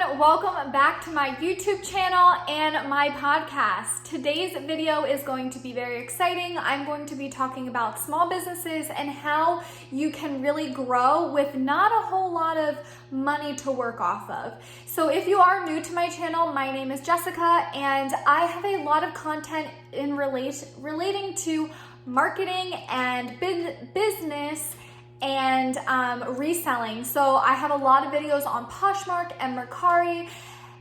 welcome back to my YouTube channel and my podcast. Today's video is going to be very exciting. I'm going to be talking about small businesses and how you can really grow with not a whole lot of money to work off of. So if you are new to my channel, my name is Jessica and I have a lot of content in relating to marketing and business and reselling. So I have a lot of videos on Poshmark and Mercari,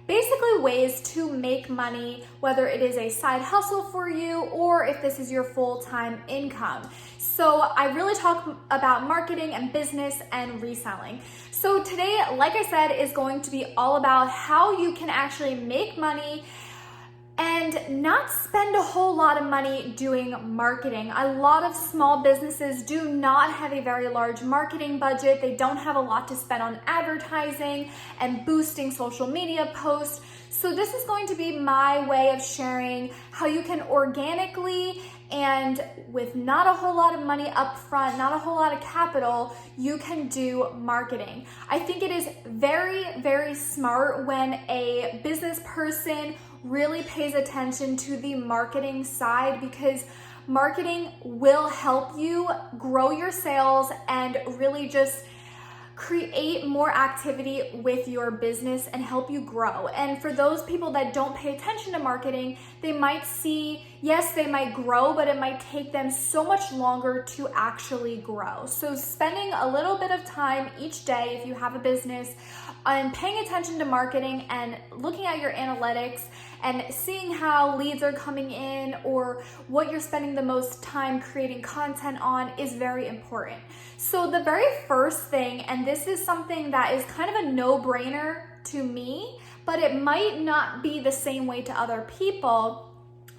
basically ways to make money, whether it is a side hustle for you or if this is your full-time income. So I really talk about marketing and business and reselling. So today, like I said, is going to be all about how you can actually make money and not spend a whole lot of money doing marketing. A lot of small businesses do not have a very large marketing budget. They don't have a lot to spend on advertising and boosting social media posts. So this is going to be my way of sharing how you can organically and with not a whole lot of money up front, not a whole lot of capital, you can do marketing. I think it is very, very smart when a business person really pays attention to the marketing side, because marketing will help you grow your sales and really just create more activity with your business and help you grow. And for those people that don't pay attention to marketing, they might see, yes, they might grow, but it might take them so much longer to actually grow. So spending a little bit of time each day, if you have a business, and paying attention to marketing and looking at your analytics and seeing how leads are coming in or what you're spending the most time creating content on is very important. So the very first thing, and this is something that is kind of a no-brainer to me, but it might not be the same way to other people,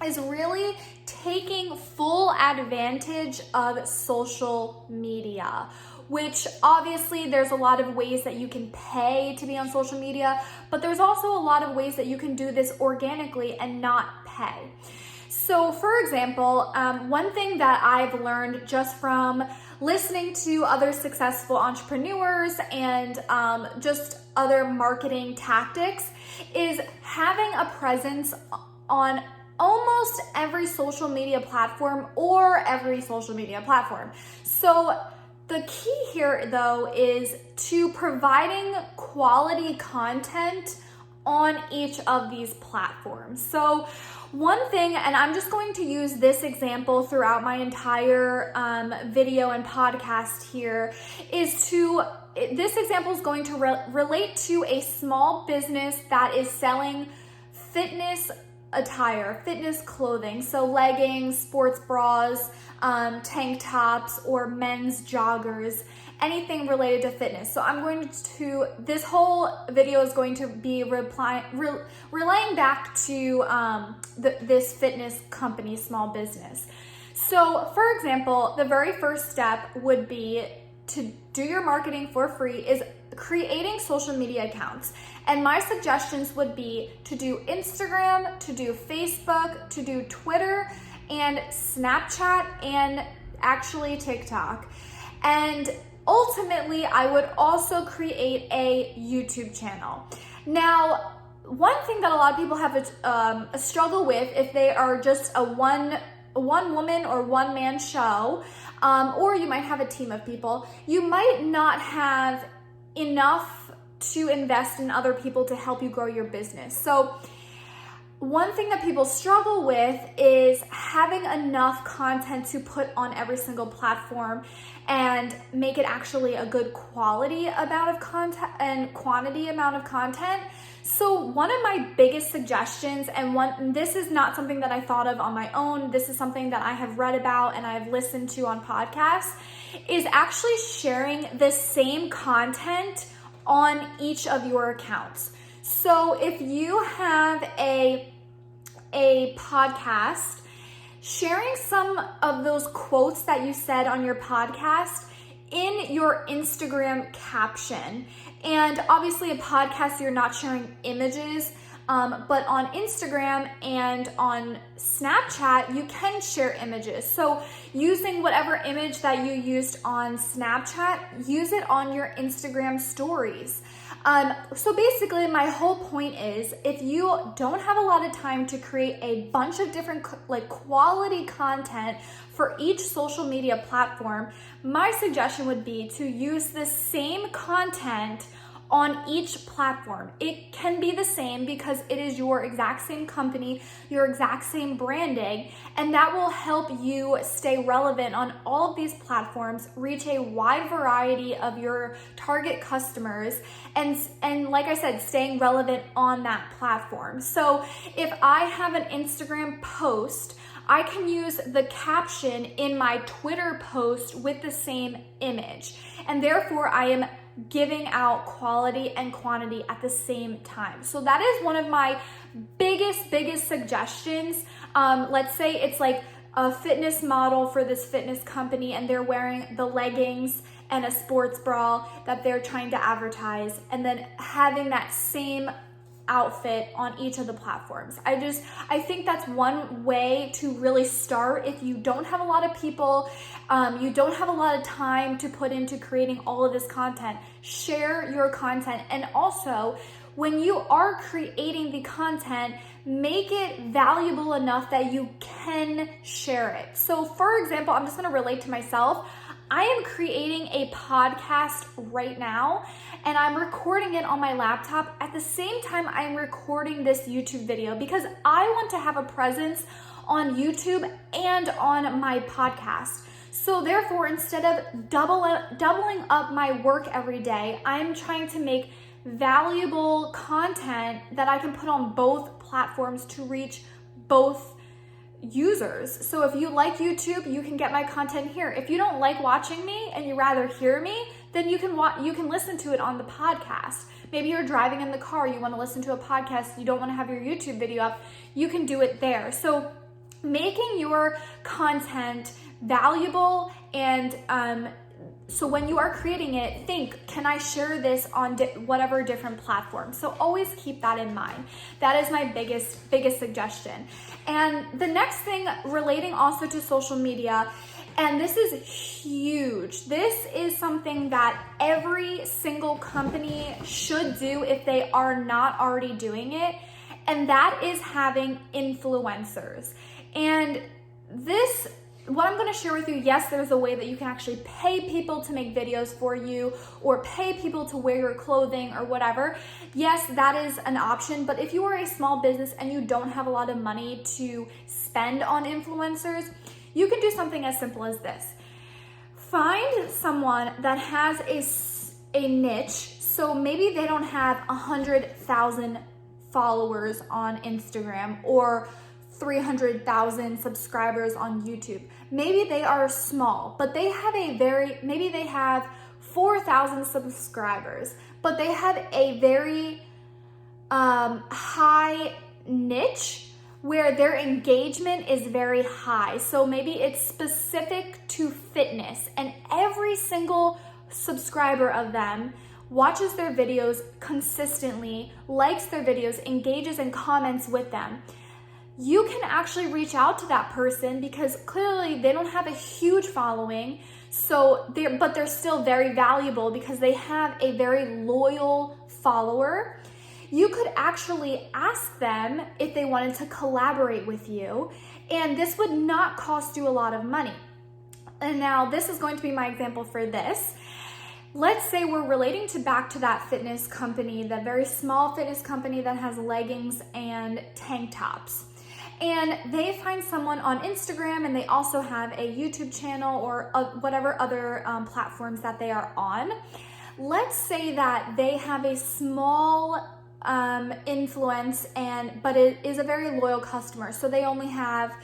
is really taking full advantage of social media, which obviously there's a lot of ways that you can pay to be on social media, but there's also a lot of ways that you can do this organically and not pay. So for example, one thing that I've learned just from listening to other successful entrepreneurs and just other marketing tactics is having a presence on almost every social media platform or every social media platform. So the key here, though, is to providing quality content on each of these platforms. So one thing, and I'm just going to use this example throughout my entire video and podcast here, this example is going to relate to a small business that is selling fitness attire, fitness clothing, so leggings, sports bras, tank tops, or men's joggers, anything related to fitness. So this whole video is going to be relaying back to this fitness company, small business. So for example, the very first step would be to do your marketing for free is creating social media accounts. And my suggestions would be to do Instagram, to do Facebook, to do Twitter, and Snapchat, and actually TikTok. And ultimately, I would also create a YouTube channel. Now, one thing that a lot of people have a struggle with if they are just a one woman or one man show, or you might have a team of people, you might not have enough to invest in other people to help you grow your business. So one thing that people struggle with is having enough content to put on every single platform and make it actually a good quality amount of content and quantity amount of content. So one of my biggest suggestions, and this is not something that I thought of on my own, this is something that I have read about and I've listened to on podcasts, is actually sharing the same content on each of your accounts. So if you have a podcast, sharing some of those quotes that you said on your podcast in your Instagram caption. And obviously a podcast, you're not sharing images, but on Instagram and on Snapchat, you can share images. So using whatever image that you used on Snapchat, use it on your Instagram stories. So basically my whole point is, if you don't have a lot of time to create a bunch of different like quality content for each social media platform, my suggestion would be to use the same content on each platform. It can be the same because it is your exact same company, your exact same branding, and that will help you stay relevant on all of these platforms, reach a wide variety of your target customers, and like I said, staying relevant on that platform. So if I have an Instagram post, I can use the caption in my Twitter post with the same image, and therefore I am giving out quality and quantity at the same time. So that is one of my biggest suggestions. Let's say it's like a fitness model for this fitness company and they're wearing the leggings and a sports bra that they're trying to advertise, and then having that same outfit on each of the platforms. I think that's one way to really start if you don't have a lot of people, you don't have a lot of time to put into creating all of this content. Share your content, and also when you are creating the content, make it valuable enough that you can share it. So for example, I'm just going to relate to myself. I am creating a podcast right now, and I'm recording it on my laptop. At the same time, I'm recording this YouTube video because I want to have a presence on YouTube and on my podcast. So therefore, instead of doubling up my work every day, I'm trying to make valuable content that I can put on both platforms to reach both users. So if you like YouTube, you can get my content here. If you don't like watching me and you rather hear me, then you can listen to it on the podcast. Maybe you're driving in the car, you want to listen to a podcast, you don't want to have your YouTube video up, you can do it there. So making your content valuable, and so when you are creating it, think, can I share this on whatever different platform? So always keep that in mind. That is my biggest suggestion. And the next thing relating also to social media, and this is huge. This is something that every single company should do if they are not already doing it, and that is having influencers. And this, what I'm going to share with you, yes, there's a way that you can actually pay people to make videos for you or pay people to wear your clothing or whatever. Yes, that is an option. But if you are a small business and you don't have a lot of money to spend on influencers, you can do something as simple as this. Find someone that has a niche. So maybe they don't have 100,000 followers on Instagram or 300,000 subscribers on YouTube. Maybe they are small, but they have maybe they have 4,000 subscribers, but they have a very high niche where their engagement is very high. So maybe it's specific to fitness, and every single subscriber of them watches their videos consistently, likes their videos, engages and comments with them. You can actually reach out to that person because clearly they don't have a huge following, but they're still very valuable because they have a very loyal follower. You could actually ask them if they wanted to collaborate with you, and this would not cost you a lot of money. And now this is going to be my example for this. Let's say we're relating back to that fitness company, that very small fitness company that has leggings and tank tops. And they find someone on Instagram, and they also have a YouTube channel or whatever other platforms that they are on. Let's say that they have a small influence, but it is a very loyal customer. So they only have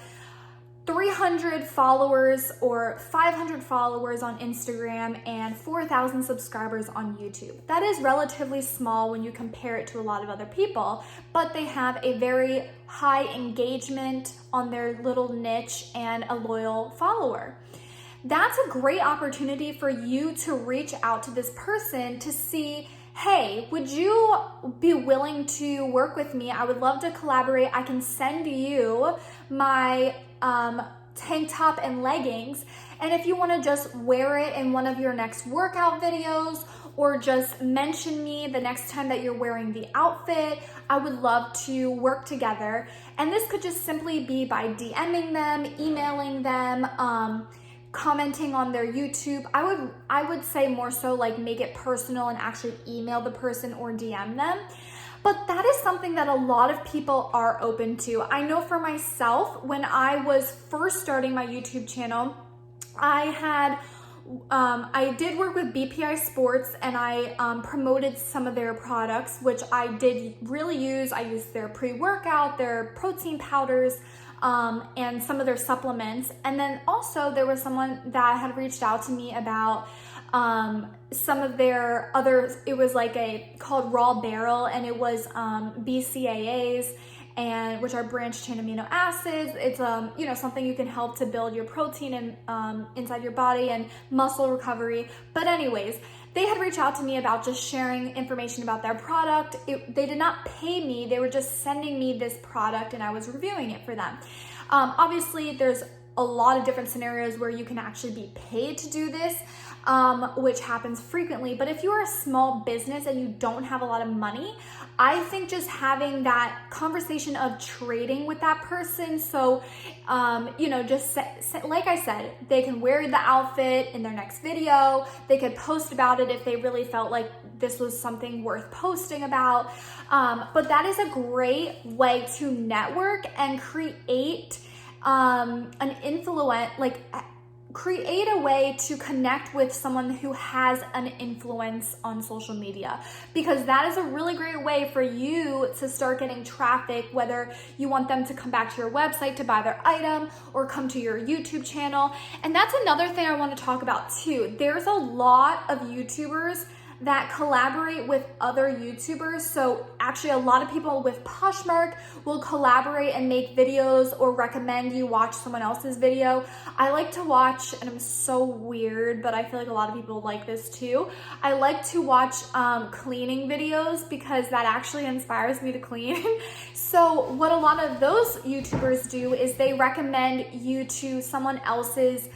300 followers or 500 followers on Instagram and 4,000 subscribers on YouTube. That is relatively small when you compare it to a lot of other people, but they have a very high engagement on their little niche and a loyal follower. That's a great opportunity for you to reach out to this person to see, hey, would you be willing to work with me? I would love to collaborate. I can send you my tank top and leggings, and if you want to just wear it in one of your next workout videos, or just mention me the next time that you're wearing the outfit. I would love to work together. And this could just simply be by DMing them, emailing them, commenting on their YouTube. I would say more so like make it personal and actually email the person or DM them. But that is something that a lot of people are open to. I know for myself, when I was first starting my YouTube channel, I did work with BPI Sports, and I promoted some of their products, which I did really use. I used their pre-workout, their protein powders, and some of their supplements. And then also there was someone that had reached out to me about some of their other, it was like called Raw Barrel, and it was BCAAs, and which are branched chain amino acids. It's something you can help to build your protein and inside your body and muscle recovery. But anyways, they had reached out to me about just sharing information about their product. They did not pay me, they were just sending me this product and I was reviewing it for them. Obviously there's a lot of different scenarios where you can actually be paid to do this, which happens frequently. But if you're a small business and you don't have a lot of money, I think just having that conversation of trading with that person. So, just like I said, they can wear the outfit in their next video. They could post about it if they really felt like this was something worth posting about. But that is a great way to network and create an influence, create a way to connect with someone who has an influence on social media, because that is a really great way for you to start getting traffic, whether you want them to come back to your website to buy their item or come to your YouTube channel. And that's another thing I want to talk about too. There's a lot of YouTubers that collaborate with other YouTubers. So actually a lot of people with Poshmark will collaborate and make videos or recommend you watch someone else's video. I like to watch, and I'm so weird, but I feel like a lot of people like this too. I like to watch cleaning videos because that actually inspires me to clean. So what a lot of those YouTubers do is they recommend you to someone else's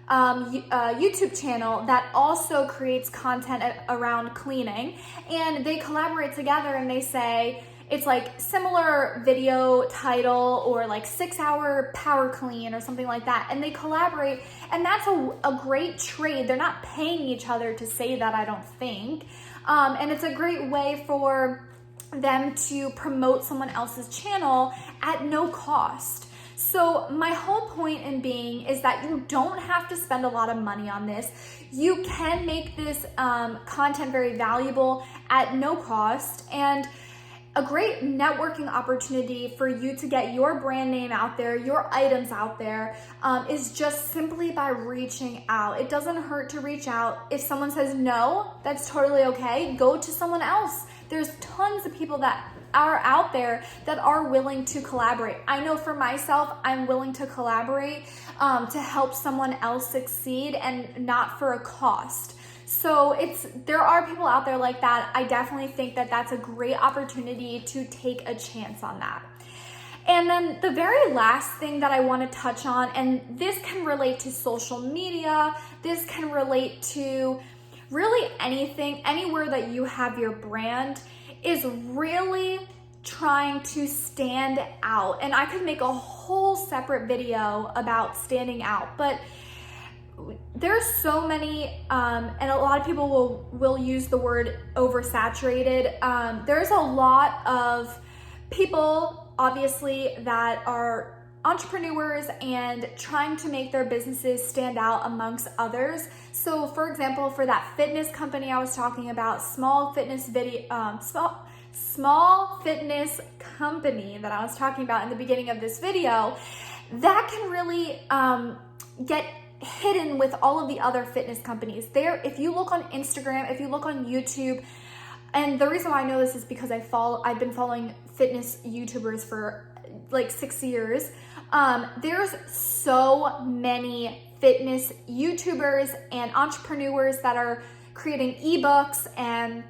YouTube channel that also creates content around cleaning, and they collaborate together and they say it's like similar video title or like 6-hour power clean or something like that, and they collaborate, and that's a great trade. They're not paying each other to say that, I don't think, and it's a great way for them to promote someone else's channel at no cost. So my whole point in being is that you don't have to spend a lot of money on this. You can make this content very valuable at no cost, and a great networking opportunity for you to get your brand name out there, your items out there, is just simply by reaching out. It doesn't hurt to reach out. If someone says no, that's totally okay. Go to someone else. There's tons of people that are out there that are willing to collaborate. I know for myself, I'm willing to collaborate to help someone else succeed, and not for a cost. So there are people out there like that. I definitely think that that's a great opportunity to take a chance on that. And then the very last thing that I want to touch on, and this can relate to social media, this can relate to really anything, anywhere that you have your brand, is really trying to stand out. And I could make a whole separate video about standing out, but there's so many, and a lot of people will use the word oversaturated. There's a lot of people, obviously, that are entrepreneurs and trying to make their businesses stand out amongst others. So for example, for that fitness company I was talking about, small fitness company that I was talking about in the beginning of this video, that can really get hidden with all of the other fitness companies. If you look on Instagram, if you look on YouTube, and the reason why I know this is because I've been following fitness YouTubers for like 6 years. There's so many fitness YouTubers and entrepreneurs that are creating ebooks and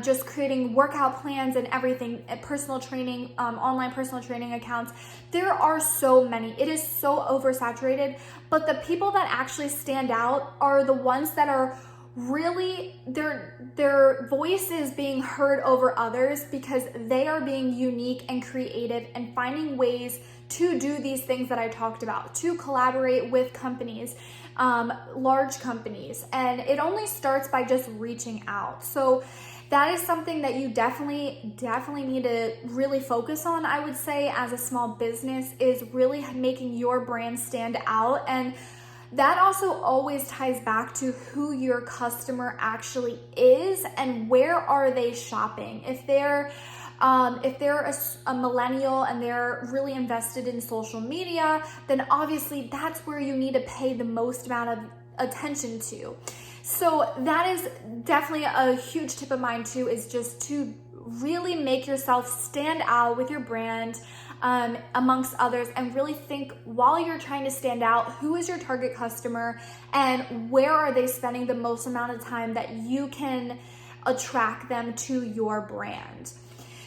just creating workout plans and everything, personal training, online personal training accounts. There are so many. It is so oversaturated, but the people that actually stand out are the ones that are really their voice is being heard over others because they are being unique and creative and finding ways to do these things that I talked about, to collaborate with companies, large companies. And it only starts by just reaching out. So that is something that you definitely need to really focus on, I would say, as a small business, is really making your brand stand out. And that also always ties back to who your customer actually is and where are they shopping. If they're a millennial and they're really invested in social media, then obviously that's where you need to pay the most amount of attention to. So that is definitely a huge tip of mine too, is just to really make yourself stand out with your brand amongst others, and really think while you're trying to stand out, who is your target customer and where are they spending the most amount of time that you can attract them to your brand.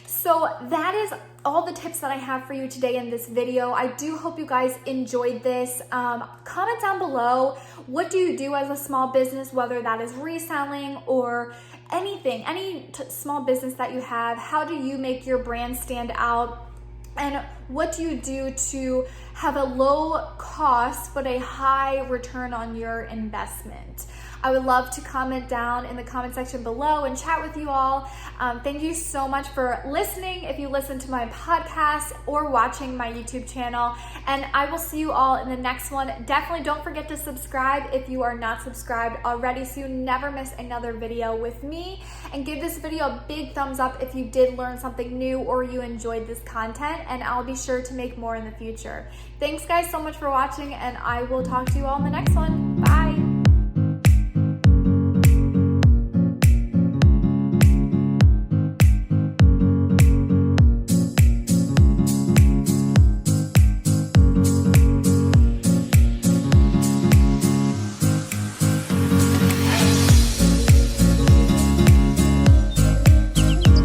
So that is all the tips that I have for you today in this video. I do hope you guys enjoyed this. Comment down below, what do you do as a small business, whether that is reselling or anything, any small business that you have. How do you make your brand stand out? And what do you do to have a low cost but a high return on your investment? I would love to comment down in the comment section below and chat with you all. Thank you so much for listening, if you listen to my podcast or watching my YouTube channel. And I will see you all in the next one. Definitely don't forget to subscribe if you are not subscribed already, so you never miss another video with me. And give this video a big thumbs up if you did learn something new or you enjoyed this content. And I'll be sure to make more in the future. Thanks guys so much for watching, and I will talk to you all in the next one. Bye.